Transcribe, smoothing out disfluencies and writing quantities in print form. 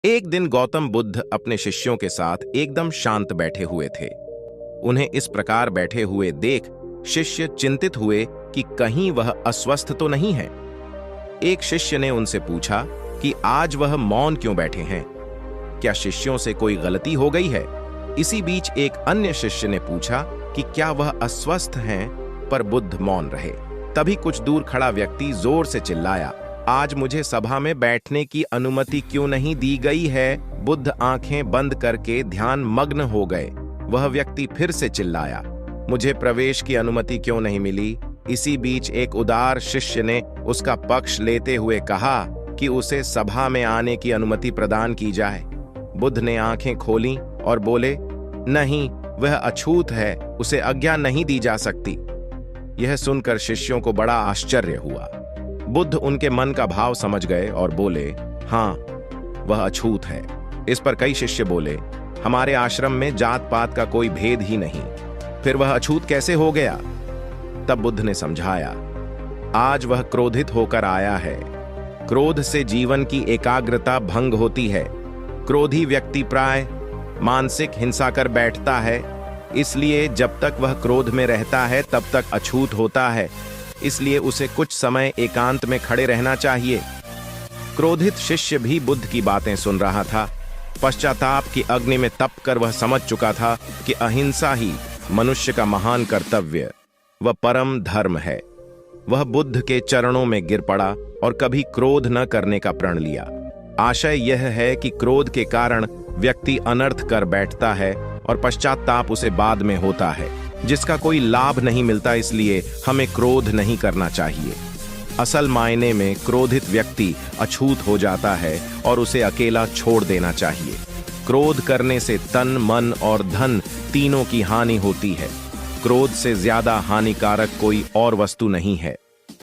एक दिन गौतम बुद्ध अपने शिष्यों के साथ एकदम शांत बैठे हुए थे। उन्हें इस प्रकार बैठे हुए देख शिष्य चिंतित हुए कि कहीं वह अस्वस्थ तो नहीं है। एक शिष्य ने उनसे पूछा कि आज वह मौन क्यों बैठे हैं? क्या शिष्यों से कोई गलती हो गई है? इसी बीच एक अन्य शिष्य ने पूछा कि क्या वह अस्वस्थ हैं? पर बुद्ध मौन रहे। तभी कुछ दूर खड़ा व्यक्ति जोर से चिल्लाया, आज मुझे सभा में बैठने की अनुमति क्यों नहीं दी गई है? बुद्ध आंखें बंद करके ध्यान मग्न हो गए। वह व्यक्ति फिर से चिल्लाया, मुझे प्रवेश की अनुमति क्यों नहीं मिली? इसी बीच एक उदार शिष्य ने उसका पक्ष लेते हुए कहा कि उसे सभा में आने की अनुमति प्रदान की जाए। बुद्ध ने आंखें खोलीं और बोले, नहीं, वह अछूत है, उसे आज्ञा नहीं दी जा सकती। यह सुनकर शिष्यों को बड़ा आश्चर्य हुआ। बुद्ध उनके मन का भाव समझ गए और बोले, हाँ, वह अछूत है। इस पर कई शिष्य बोले, हमारे आश्रम में जात पात का कोई भेद ही नहीं, फिर वह अछूत कैसे हो गया? तब बुद्ध ने समझाया, आज वह क्रोधित होकर आया है। क्रोध से जीवन की एकाग्रता भंग होती है। क्रोधी व्यक्ति प्राय मानसिक हिंसा कर बैठता है, इसलिए जब तक वह क्रोध में रहता है तब तक अछूत होता है। इसलिए उसे कुछ समय एकांत में खड़े रहना चाहिए। क्रोधित शिष्य भी बुद्ध की बातें सुन रहा था। पश्चाताप की अग्नि में तप कर वह समझ चुका था कि अहिंसा ही मनुष्य का महान कर्तव्य व परम धर्म है। वह बुद्ध के चरणों में गिर पड़ा और कभी क्रोध न करने का प्रण लिया। आशय यह है कि क्रोध के कारण व्यक्ति अनर्थ कर बैठता है और पश्चाताप उसे बाद में होता है, जिसका कोई लाभ नहीं मिलता। इसलिए हमें क्रोध नहीं करना चाहिए। असल मायने में क्रोधित व्यक्ति अछूत हो जाता है और उसे अकेला छोड़ देना चाहिए। क्रोध करने से तन, मन और धन तीनों की हानि होती है। क्रोध से ज्यादा हानिकारक कोई और वस्तु नहीं है।